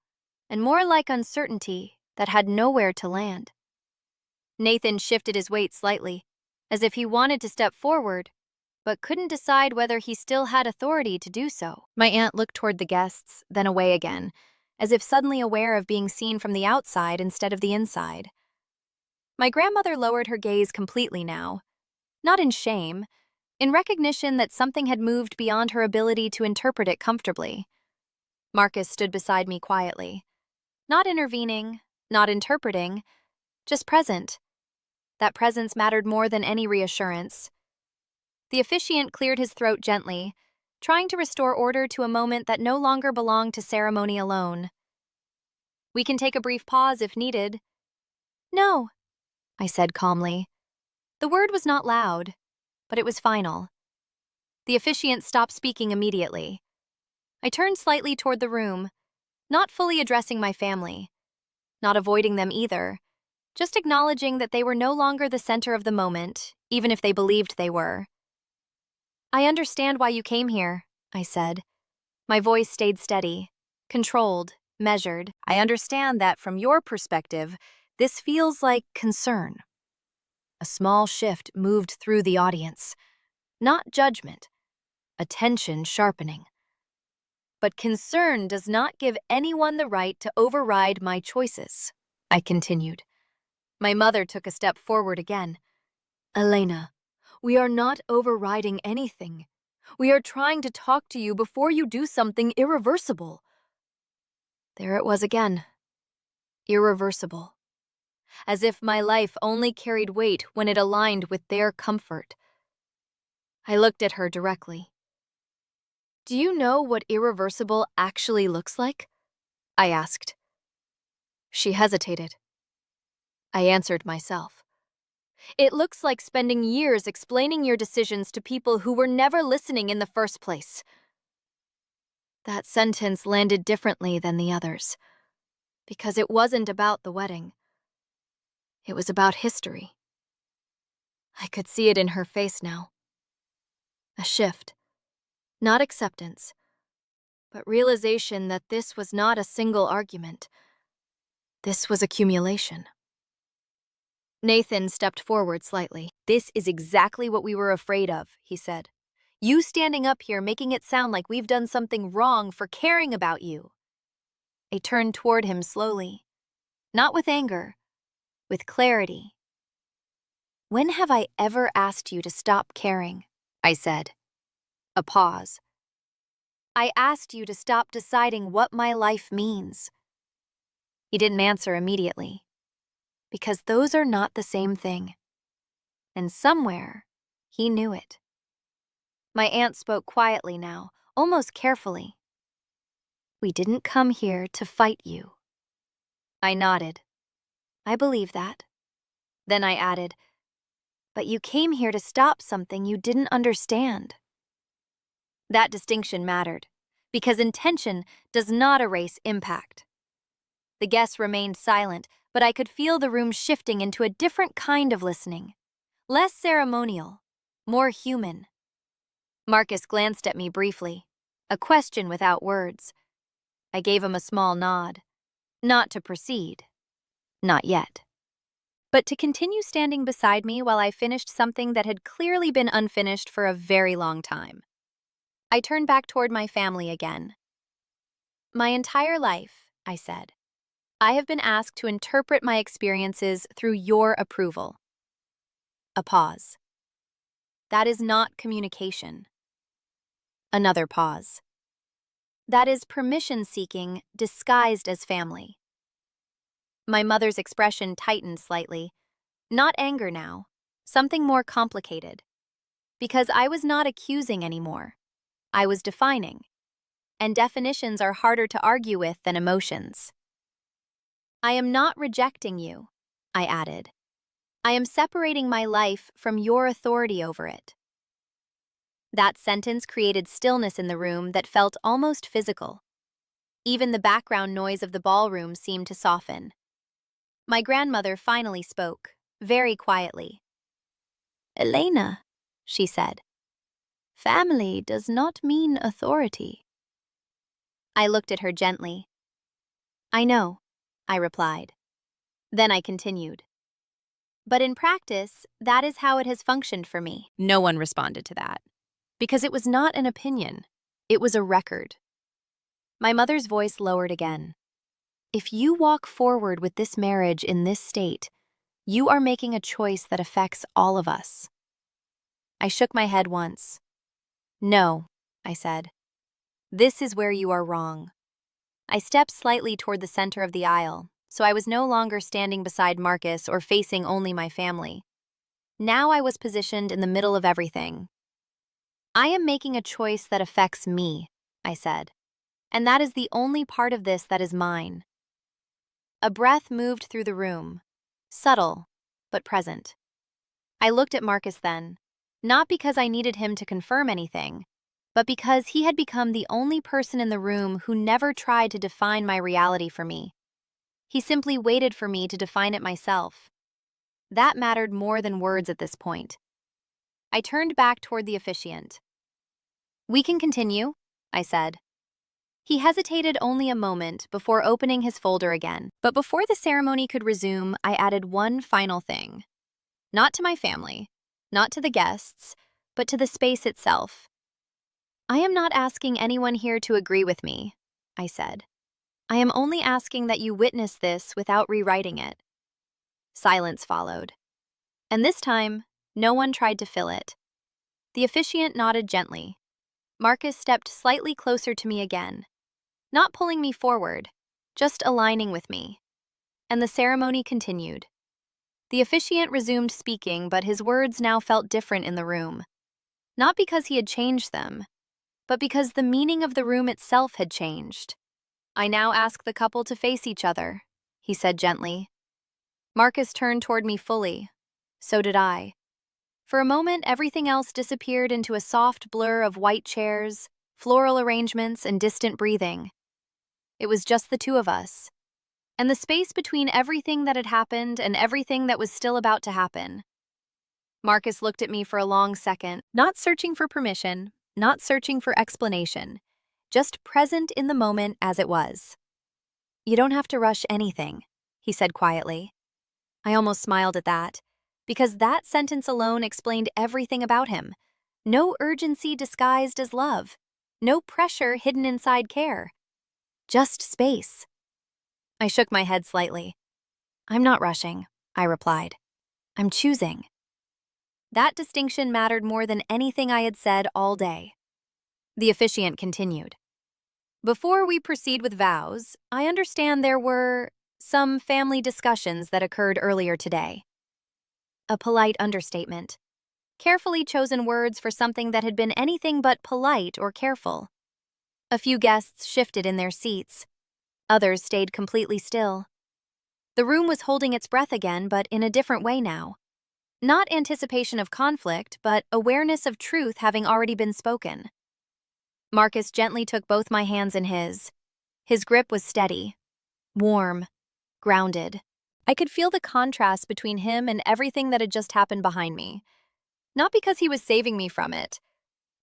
A: and more like uncertainty that had nowhere to land. Nathan shifted his weight slightly, as if he wanted to step forward, but couldn't decide whether he still had authority to do so. My aunt looked toward the guests, then away again, as if suddenly aware of being seen from the outside instead of the inside. My grandmother lowered her gaze completely now, not in shame, in recognition that something had moved beyond her ability to interpret it comfortably. Marcus stood beside me quietly, not intervening, not interpreting, just present. That presence mattered more than any reassurance. The officiant cleared his throat gently, trying to restore order to a moment that no longer belonged to ceremony alone. "We can take a brief pause if needed." "No," I said calmly. The word was not loud, but it was final. The officiant stopped speaking immediately. I turned slightly toward the room, not fully addressing my family, not avoiding them either, just acknowledging that they were no longer the center of the moment, even if they believed they were. "I understand why you came here," I said. My voice stayed steady, controlled, measured. "I understand that from your perspective, this feels like concern." A small shift moved through the audience. Not judgment, attention sharpening. "But concern does not give anyone the right to override my choices," I continued. My mother took a step forward again. "Elena, we are not overriding anything. We are trying to talk to you before you do something irreversible." There it was again. Irreversible. As if my life only carried weight when it aligned with their comfort. I looked at her directly. "Do you know what irreversible actually looks like?" I asked. She hesitated. I answered myself. "It looks like spending years explaining your decisions to people who were never listening in the first place." That sentence landed differently than the others, because it wasn't about the wedding. It was about history. I could see it in her face now. A shift. Not acceptance, but realization that this was not a single argument. This was accumulation. Nathan stepped forward slightly. "This is exactly what we were afraid of," he said. "You standing up here making it sound like we've done something wrong for caring about you." I turned toward him slowly, not with anger, with clarity. "When have I ever asked you to stop caring?" I said. A pause. "I asked you to stop deciding what my life means." He didn't answer immediately, because those are not the same thing. And somewhere, he knew it. My aunt spoke quietly now, almost carefully. "We didn't come here to fight you." I nodded. "I believe that." Then I added, "But you came here to stop something you didn't understand." That distinction mattered, because intention does not erase impact. The guests remained silent, but I could feel the room shifting into a different kind of listening. Less ceremonial, more human. Marcus glanced at me briefly, a question without words. I gave him a small nod. Not to proceed. Not yet. But to continue standing beside me while I finished something that had clearly been unfinished for a very long time. I turned back toward my family again. "My entire life," I said, "I have been asked to interpret my experiences through your approval." A pause. "That is not communication." Another pause. "That is permission-seeking disguised as family." My mother's expression tightened slightly. Not anger now, something more complicated. Because I was not accusing anymore. I was defining. And definitions are harder to argue with than emotions. "I am not rejecting you," I added. "I am separating my life from your authority over it." That sentence created stillness in the room that felt almost physical. Even the background noise of the ballroom seemed to soften. My grandmother finally spoke, very quietly. "Elena," she said, "family does not mean authority." I looked at her gently. "I know," I replied. Then I continued. "But in practice, that is how it has functioned for me." No one responded to that, because it was not an opinion. It was a record. My mother's voice lowered again. "If you walk forward with this marriage in this state, you are making a choice that affects all of us." I shook my head once. "No," I said. "This is where you are wrong." I stepped slightly toward the center of the aisle, so I was no longer standing beside Marcus or facing only my family. Now I was positioned in the middle of everything. "I am making a choice that affects me," I said, "and that is the only part of this that is mine." A breath moved through the room, subtle, but present. I looked at Marcus then, not because I needed him to confirm anything, but because he had become the only person in the room who never tried to define my reality for me. He simply waited for me to define it myself. That mattered more than words at this point. I turned back toward the officiant. "We can continue," I said. He hesitated only a moment before opening his folder again. But before the ceremony could resume, I added one final thing. Not to my family, not to the guests, but to the space itself. "I am not asking anyone here to agree with me," I said. "I am only asking that you witness this without rewriting it." Silence followed. And this time, no one tried to fill it. The officiant nodded gently. Marcus stepped slightly closer to me again, not pulling me forward, just aligning with me. And the ceremony continued. The officiant resumed speaking, but his words now felt different in the room. Not because he had changed them, but because the meaning of the room itself had changed. "I now ask the couple to face each other," he said gently. Marcus turned toward me fully. So did I. For a moment, everything else disappeared into a soft blur of white chairs, floral arrangements, and distant breathing. It was just the two of us, and the space between everything that had happened and everything that was still about to happen. Marcus looked at me for a long second, not searching for permission, not searching for explanation, just present in the moment as it was. "You don't have to rush anything," he said quietly. I almost smiled at that, because that sentence alone explained everything about him. No urgency disguised as love. No pressure hidden inside care. Just space. I shook my head slightly. I'm not rushing, I replied. I'm choosing. That distinction mattered more than anything I had said all day. The officiant continued. Before we proceed with vows, I understand there were some family discussions that occurred earlier today. A polite understatement. Carefully chosen words for something that had been anything but polite or careful. A few guests shifted in their seats. Others stayed completely still. The room was holding its breath again, but in a different way now. Not anticipation of conflict, but awareness of truth having already been spoken. Marcus gently took both my hands in his. His grip was steady, warm, grounded. I could feel the contrast between him and everything that had just happened behind me. Not because he was saving me from it,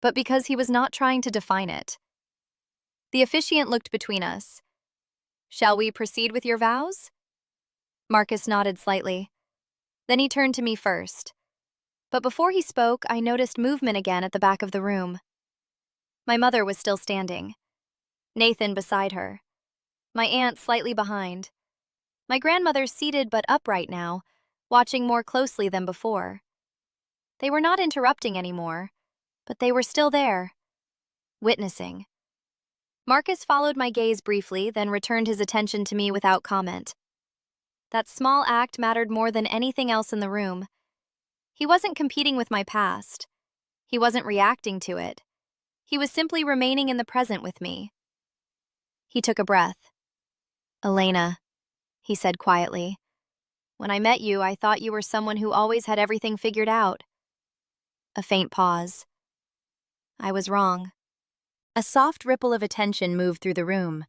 A: but because he was not trying to define it. The officiant looked between us. Shall we proceed with your vows? Marcus nodded slightly. Then he turned to me first. But before he spoke, I noticed movement again at the back of the room. My mother was still standing. Nathan beside her. My aunt slightly behind. My grandmother seated but upright now, watching more closely than before. They were not interrupting anymore, but they were still there, witnessing. Marcus followed my gaze briefly, then returned his attention to me without comment. That small act mattered more than anything else in the room. He wasn't competing with my past. He wasn't reacting to it. He was simply remaining in the present with me. He took a breath. Elena, he said quietly. When I met you, I thought you were someone who always had everything figured out. A faint pause. I was wrong. A soft ripple of attention moved through the room.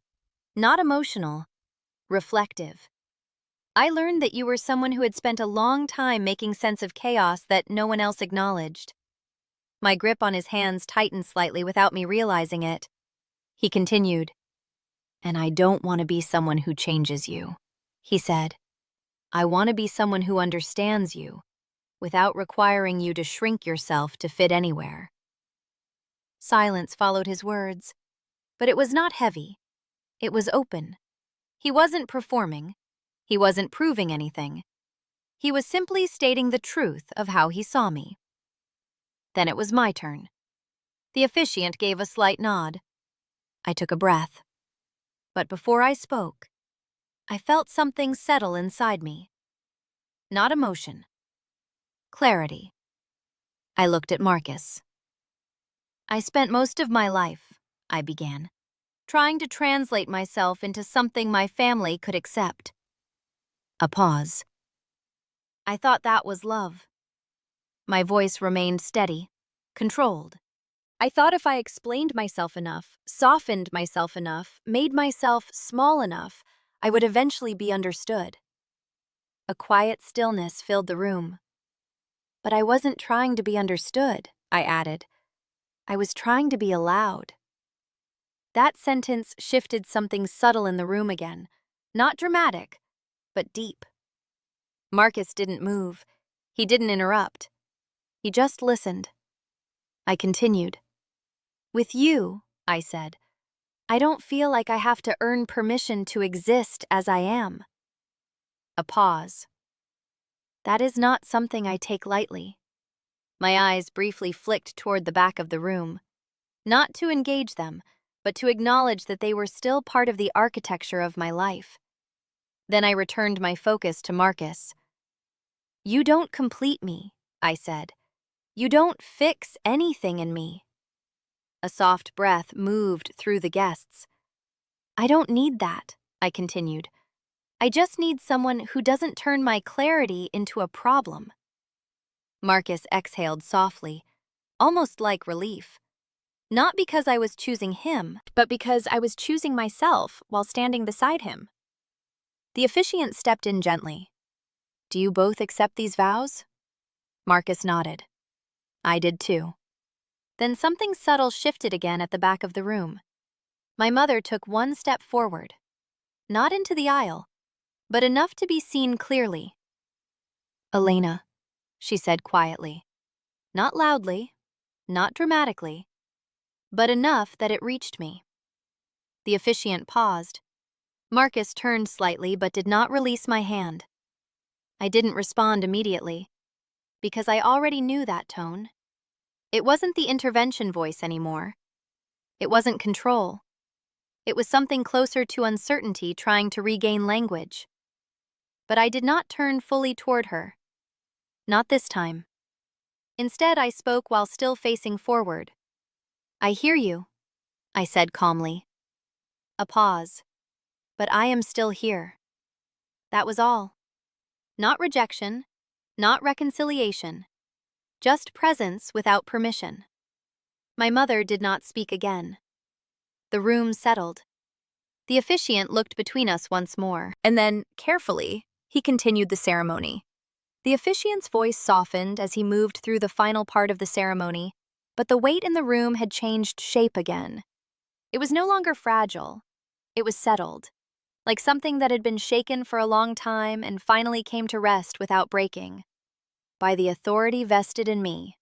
A: Not emotional, reflective. I learned that you were someone who had spent a long time making sense of chaos that no one else acknowledged. My grip on his hands tightened slightly without me realizing it. He continued. And I don't want to be someone who changes you, he said. I want to be someone who understands you, without requiring you to shrink yourself to fit anywhere. Silence followed his words, but it was not heavy. It was open. He wasn't performing. He wasn't proving anything. He was simply stating the truth of how he saw me. Then it was my turn. The officiant gave a slight nod. I took a breath. But before I spoke, I felt something settle inside me. Not emotion. Clarity. I looked at Marcus. I spent most of my life, I began, trying to translate myself into something my family could accept. A pause. I thought that was love. My voice remained steady, controlled. I thought if I explained myself enough, softened myself enough, made myself small enough, I would eventually be understood. A quiet stillness filled the room. But I wasn't trying to be understood, I added. I was trying to be allowed. That sentence shifted something subtle in the room again, not dramatic, but deep. Marcus didn't move. He didn't interrupt. He just listened. I continued. With you, I said, I don't feel like I have to earn permission to exist as I am. A pause. That is not something I take lightly. My eyes briefly flicked toward the back of the room. Not to engage them, but to acknowledge that they were still part of the architecture of my life. Then I returned my focus to Marcus. You don't complete me, I said. You don't fix anything in me. A soft breath moved through the guests. I don't need that, I continued. I just need someone who doesn't turn my clarity into a problem. Marcus exhaled softly, almost like relief. Not because I was choosing him, but because I was choosing myself while standing beside him. The officiant stepped in gently. Do you both accept these vows? Marcus nodded. I did too. Then something subtle shifted again at the back of the room. My mother took one step forward. Not into the aisle, but enough to be seen clearly. Elena, she said quietly. Not loudly, not dramatically, but enough that it reached me. The officiant paused. Marcus turned slightly but did not release my hand. I didn't respond immediately, because I already knew that tone. It wasn't the intervention voice anymore. It wasn't control. It was something closer to uncertainty trying to regain language. But I did not turn fully toward her. Not this time. Instead, I spoke while still facing forward. I hear you, I said calmly. A pause. But I am still here. That was all. Not rejection, not reconciliation. Just presence without permission. My mother did not speak again. The room settled. The officiant looked between us once more, and then, carefully, he continued the ceremony. The officiant's voice softened as he moved through the final part of the ceremony, but the weight in the room had changed shape again. It was no longer fragile. It was settled, like something that had been shaken for a long time and finally came to rest without breaking. By the authority vested in me,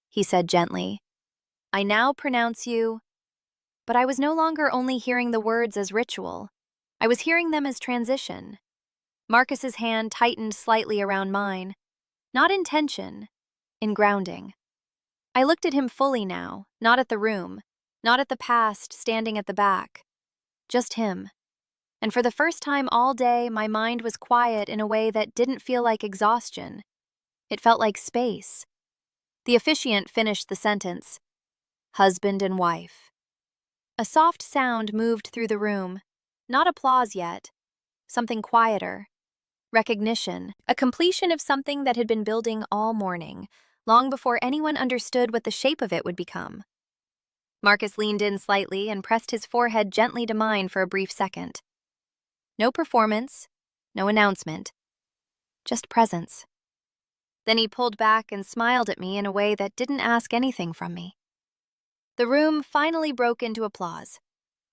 A: he said gently, I now pronounce you. But I was no longer only hearing the words as ritual. I was hearing them as transition. Marcus's hand tightened slightly around mine, not in tension, in grounding. I looked at him fully now, not at the room, not at the past standing at the back. Just him. And for the first time all day, my mind was quiet in a way that didn't feel like exhaustion. It felt like space. The officiant finished the sentence. Husband and wife. A soft sound moved through the room. Not applause yet. Something quieter. Recognition. A completion of something that had been building all morning, long before anyone understood what the shape of it would become. Marcus leaned in slightly and pressed his forehead gently to mine for a brief second. No performance, no announcement. Just presence. Then he pulled back and smiled at me in a way that didn't ask anything from me. The room finally broke into applause.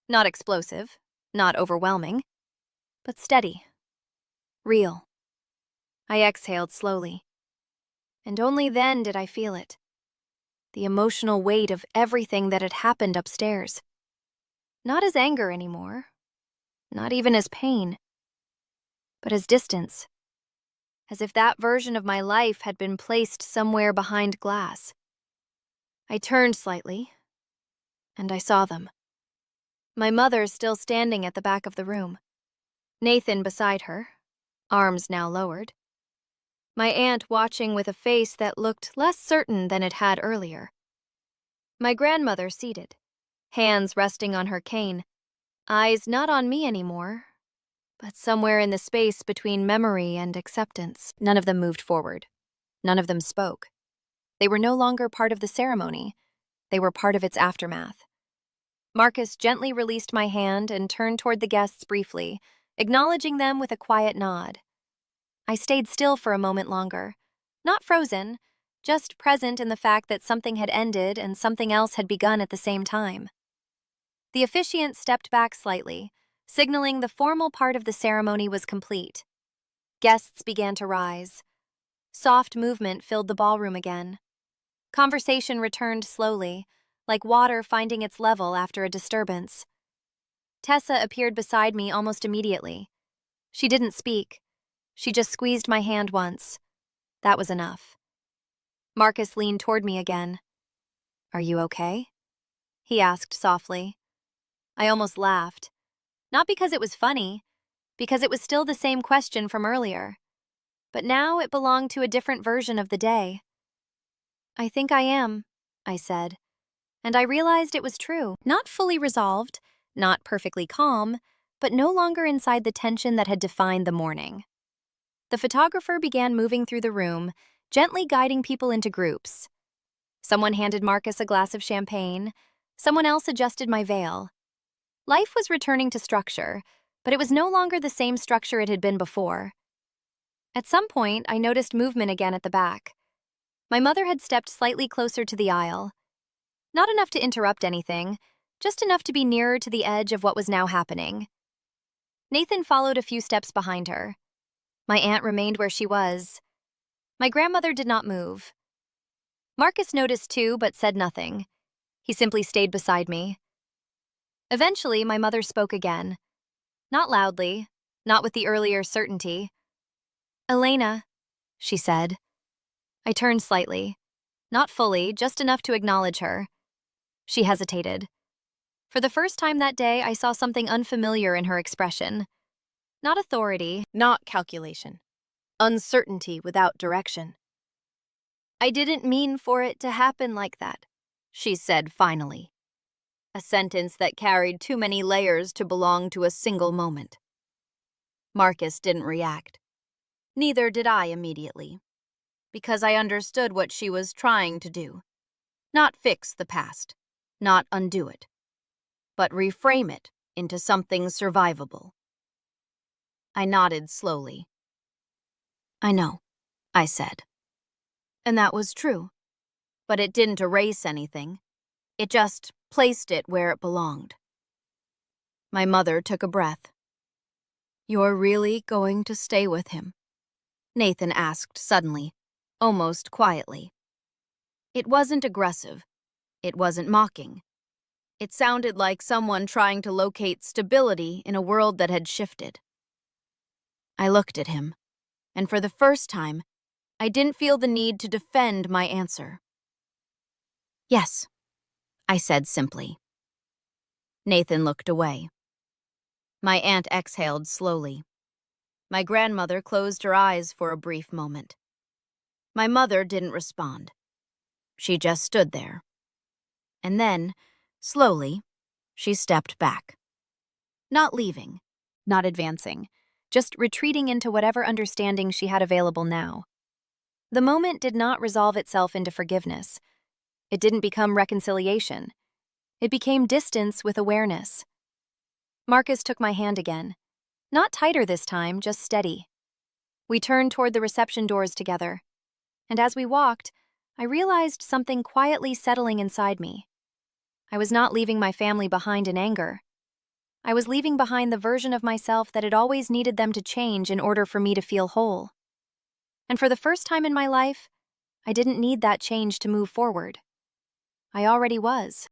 A: Not explosive, not overwhelming, but steady. Real. I exhaled slowly. And only then did I feel it. The emotional weight of everything that had happened upstairs. Not as anger anymore, not even as pain, but as distance. As if that version of my life had been placed somewhere behind glass. I turned slightly, and I saw them. My mother still standing at the back of the room. Nathan beside her, arms now lowered. My aunt watching with a face that looked less certain than it had earlier. My grandmother seated, hands resting on her cane, eyes not on me anymore, but somewhere in the space between memory and acceptance. None of them moved forward. None of them spoke. They were no longer part of the ceremony. They were part of its aftermath. Marcus gently released my hand and turned toward the guests briefly, acknowledging them with a quiet nod. I stayed still for a moment longer, not frozen, just present in the fact that something had ended and something else had begun at the same time. The officiant stepped back slightly, signaling the formal part of the ceremony was complete. Guests began to rise. Soft movement filled the ballroom again. Conversation returned slowly, like water finding its level after a disturbance. Tessa appeared beside me almost immediately. She didn't speak. She just squeezed my hand once. That was enough. Marcus leaned toward me again. Are you okay? He asked softly. I almost laughed. Not because it was funny, because it was still the same question from earlier. But now it belonged to a different version of the day. I think I am, I said. And I realized it was true. Not fully resolved, not perfectly calm, but no longer inside the tension that had defined the morning. The photographer began moving through the room, gently guiding people into groups. Someone handed Marcus a glass of champagne. Someone else adjusted my veil. Life was returning to structure, but it was no longer the same structure it had been before. At some point, I noticed movement again at the back. My mother had stepped slightly closer to the aisle. Not enough to interrupt anything, just enough to be nearer to the edge of what was now happening. Nathan followed a few steps behind her. My aunt remained where she was. My grandmother did not move. Marcus noticed too, but said nothing. He simply stayed beside me. Eventually, my mother spoke again. Not loudly, not with the earlier certainty. "Elena," she said. I turned slightly. Not fully, just enough to acknowledge her. She hesitated. For the first time that day, I saw something unfamiliar in her expression. Not authority, not calculation. Uncertainty without direction. "I didn't mean for it to happen like that," she said finally. A sentence that carried too many layers to belong to a single moment. Marcus didn't react. Neither did I immediately, because I understood what she was trying to do. Not fix the past, not undo it, but reframe it into something survivable. I nodded slowly. "I know," I said. And that was true. But it didn't erase anything. It just placed it where it belonged. My mother took a breath. "You're really going to stay with him?" Nathan asked suddenly, almost quietly. It wasn't aggressive. It wasn't mocking. It sounded like someone trying to locate stability in a world that had shifted. I looked at him, and for the first time, I didn't feel the need to defend my answer. "Yes," I said simply. Nathan looked away. My aunt exhaled slowly. My grandmother closed her eyes for a brief moment. My mother didn't respond. She just stood there. And then, slowly, she stepped back. Not leaving, not advancing, just retreating into whatever understanding she had available now. The moment did not resolve itself into forgiveness. It didn't become reconciliation. It became distance with awareness. Marcus took my hand again. Not tighter this time, just steady. We turned toward the reception doors together. And as we walked, I realized something quietly settling inside me. I was not leaving my family behind in anger. I was leaving behind the version of myself that had always needed them to change in order for me to feel whole. And for the first time in my life, I didn't need that change to move forward. I already was.